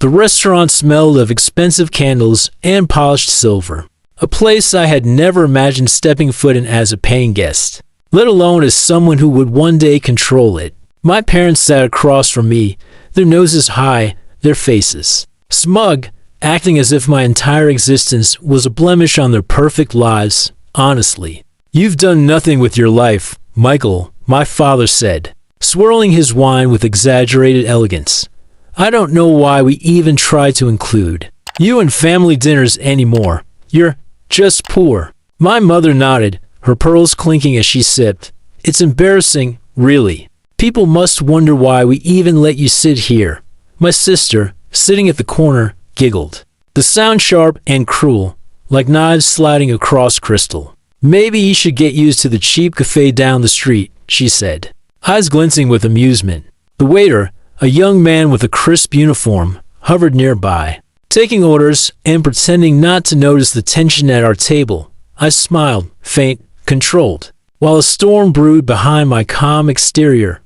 The restaurant smelled of expensive candles and polished silver, a place I had never imagined stepping foot in as a paying guest, let alone as someone who would one day control it. My parents sat across from me, their noses high, their faces smug, acting as if my entire existence was a blemish on their perfect lives. Honestly, "You've done nothing with your life, Michael," my father said, swirling his wine with exaggerated elegance. "I don't know why we even try to include you in family dinners anymore. You're just poor." My mother nodded, her pearls clinking as she sipped. "It's embarrassing, really. People must wonder why we even let you sit here." My sister, sitting at the corner, giggled, the sound sharp and cruel, like knives sliding across crystal. "Maybe you should get used to the cheap cafe down the street," she said, eyes glinting with amusement. The waiter, a young man with a crisp uniform, hovered nearby, taking orders and pretending not to notice the tension at our table. I smiled, faint, controlled, while a storm brewed behind my calm exterior.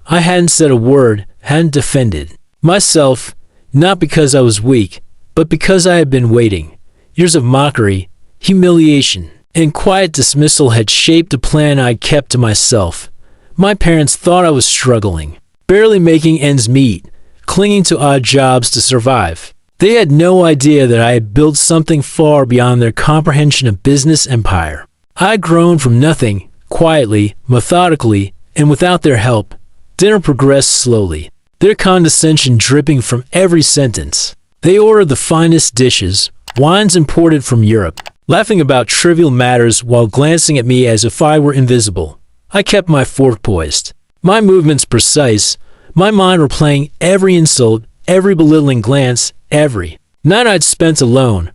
I hadn't said a word, hadn't defended myself, not because I was weak, but because I had been waiting. Years of mockery, humiliation, and quiet dismissal had shaped a plan I'd kept to myself. My parents thought I was struggling, barely making ends meet, clinging to odd jobs to survive. They had no idea that I had built something far beyond their comprehension of business empire. I'd grown from nothing, quietly, methodically, and without their help. Dinner progressed slowly, their condescension dripping from every sentence. They ordered the finest dishes, wines imported from Europe, laughing about trivial matters while glancing at me as if I were invisible. I kept my fork poised, my movements precise, my mind replaying every insult, every belittling glance, every night I'd spent alone,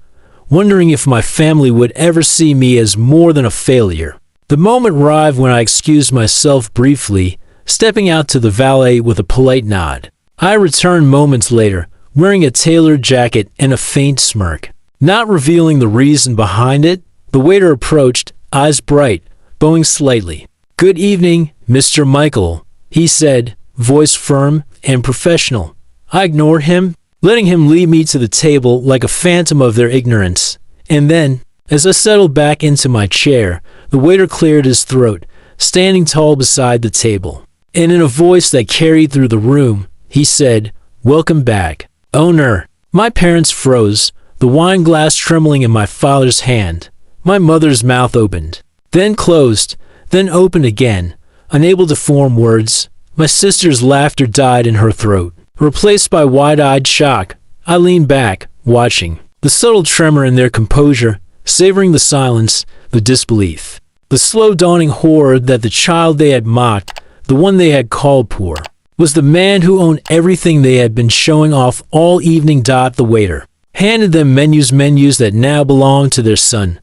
wondering if my family would ever see me as more than a failure. The moment arrived when I excused myself briefly, stepping out to the valet with a polite nod. I returned moments later, wearing a tailored jacket and a faint smirk. Not revealing the reason behind it, the waiter approached, eyes bright, bowing slightly. "Good evening, Mr. Michael," he said, voice firm and professional. I ignored him, letting him lead me to the table like a phantom of their ignorance. And then, as I settled back into my chair, the waiter cleared his throat, standing tall beside the table. And in a voice that carried through the room, he said, "Welcome back, owner." My parents froze, the wine glass trembling in my father's hand. My mother's mouth opened, then closed, then opened again, unable to form words. My sister's laughter died in her throat, replaced by wide-eyed shock. I leaned back, watching, the subtle tremor in their composure, savoring the silence, the disbelief, the slow dawning horror that the child they had mocked, the one they had called poor, was the man who owned everything they had been showing off all evening. The waiter handed them menus that now belonged to their son.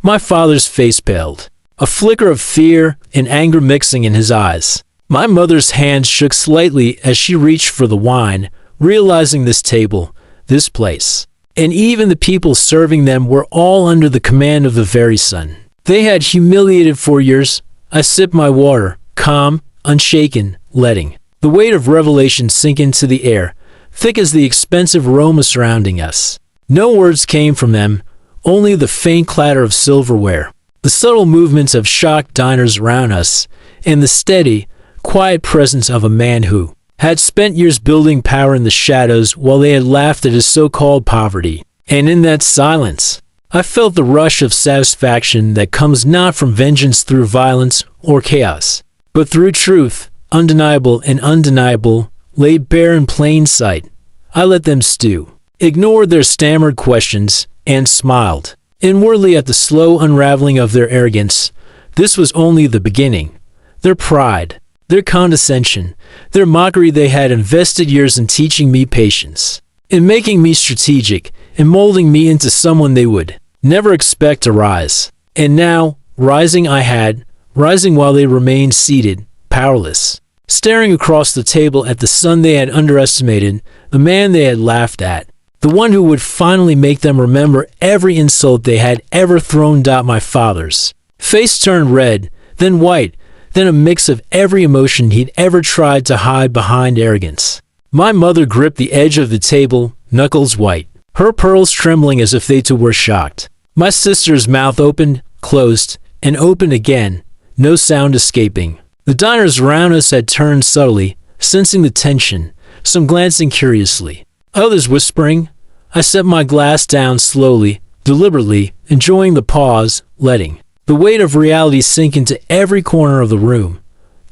My father's face paled, a flicker of fear and anger mixing in his eyes. My mother's hand shook slightly as she reached for the wine, realizing this table, this place, and even the people serving them were all under the command of the very son they had humiliated for years. I sipped my water, calm, unshaken, letting the weight of revelation sink into the air, thick as the expensive aroma surrounding us. No words came from them, only the faint clatter of silverware, the subtle movements of shocked diners around us, and the steady, quiet presence of a man who had spent years building power in the shadows while they had laughed at his so-called poverty. And in that silence, I felt the rush of satisfaction that comes not from vengeance through violence or chaos, but through truth, undeniable and undeniable, laid bare in plain sight. I let them stew, ignored their stammered questions, and smiled inwardly at the slow unraveling of their arrogance. This was only the beginning. Their pride, their condescension, their mockery. They had invested years in teaching me patience, in making me strategic, in molding me into someone they would never expect to rise. And now, rising while they remained seated, powerless, staring across the table at the son they had underestimated, the man they had laughed at, the one who would finally make them remember every insult they had ever thrown. My father's face turned red, then white, then a mix of every emotion he'd ever tried to hide behind arrogance. My mother gripped the edge of the table, knuckles white, her pearls trembling as if they too were shocked. My sister's mouth opened, closed, and opened again, no sound escaping. The diners around us had turned subtly, sensing the tension, some glancing curiously, others whispering. I set my glass down slowly, deliberately, enjoying the pause, letting the weight of reality sink into every corner of the room.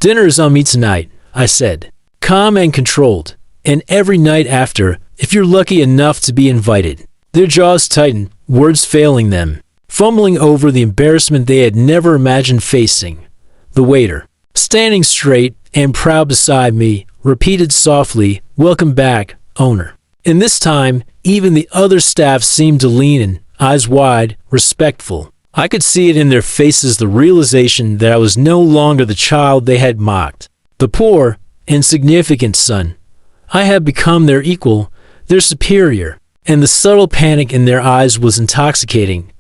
"Dinner is on me tonight," I said, calm and controlled, "and every night after, if you're lucky enough to be invited." Their jaws tightened, words failing them, fumbling over the embarrassment they had never imagined facing. The waiter, standing straight and proud beside me, repeated softly, "Welcome back, owner." And this time, even the other staff seemed to lean in, eyes wide, respectful. I could see it in their faces, the realization that I was no longer the child they had mocked, the poor, insignificant son. I had become their equal, their superior, and the subtle panic in their eyes was intoxicating.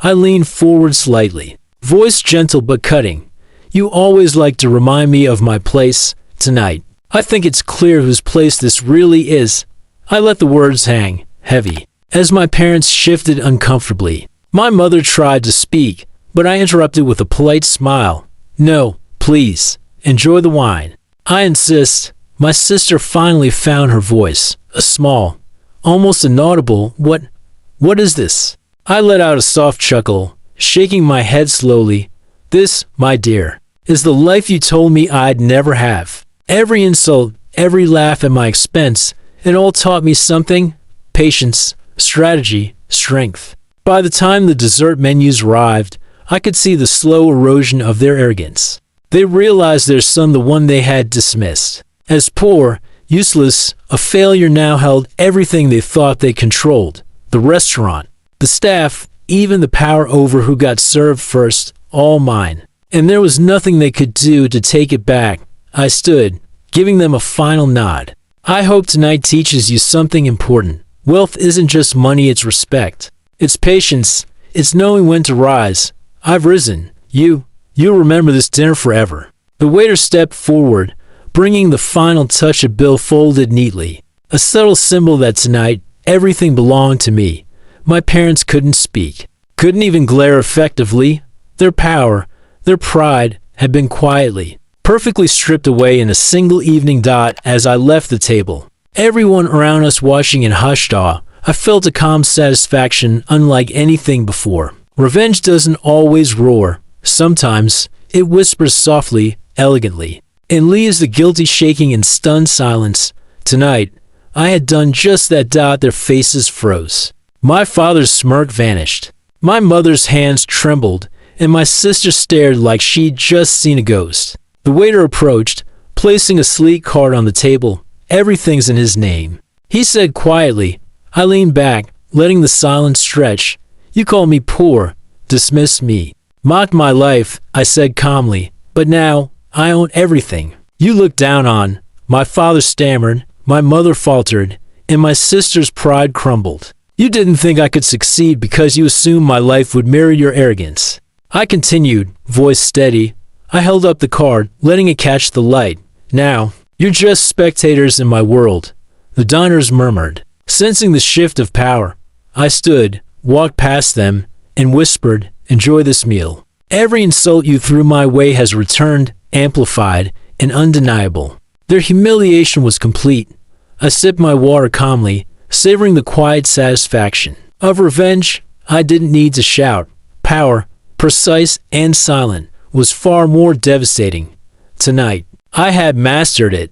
I leaned forward slightly, voice gentle but cutting. "You always like to remind me of my place. Tonight, I think it's clear whose place this really is." I let the words hang, heavy, as my parents shifted uncomfortably. My mother tried to speak, but I interrupted with a polite smile. "No, please, enjoy the wine. I insist." My sister finally found her voice, a small, almost inaudible, What is this?" I let out a soft chuckle, shaking my head slowly. "This, my dear, is the life you told me I'd never have. Every insult, every laugh at my expense, it all taught me something: patience, strategy, strength." By the time the dessert menus arrived, I could see the slow erosion of their arrogance. They realized their son, the one they had dismissed as poor, useless, a failure, now held everything they thought they controlled: the restaurant, the staff, even the power over who got served first, all mine. And there was nothing they could do to take it back. I stood, giving them a final nod. "I hope tonight teaches you something important. Wealth isn't just money, it's respect. It's patience. It's knowing when to rise. I've risen. You'll remember this dinner forever." The waiter stepped forward, bringing the final touch, a bill folded neatly, a subtle symbol that tonight everything belonged to me. My parents couldn't speak, couldn't even glare effectively. Their power, their pride, had been quietly, perfectly stripped away in a single evening dot as I left the table. Everyone around us watching in hushed awe. I felt a calm satisfaction unlike anything before. Revenge doesn't always roar. Sometimes it whispers softly, elegantly, and leaves the guilty shaking in stunned silence. Tonight, I had done just that. Their faces froze. My father's smirk vanished. My mother's hands trembled, and my sister stared like she'd just seen a ghost. The waiter approached, placing a sleek card on the table. "Everything's in his name," he said quietly. I leaned back, letting the silence stretch. "You called me poor, dismissed me, mocked my life," I said calmly. "But now, I own everything. You look down on." My father stammered, my mother faltered, and my sister's pride crumbled. "You didn't think I could succeed because you assumed my life would mirror your arrogance." I continued, voice steady. I held up the card, letting it catch the light. "Now, you're just spectators in my world." The diners murmured, sensing the shift of power. I stood, walked past them, and whispered, "Enjoy this meal. Every insult you threw my way has returned, amplified, and undeniable." Their humiliation was complete. I sipped my water calmly, savoring the quiet satisfaction of revenge. I didn't need to shout. Power, precise and silent, was far more devastating. Tonight, I had mastered it.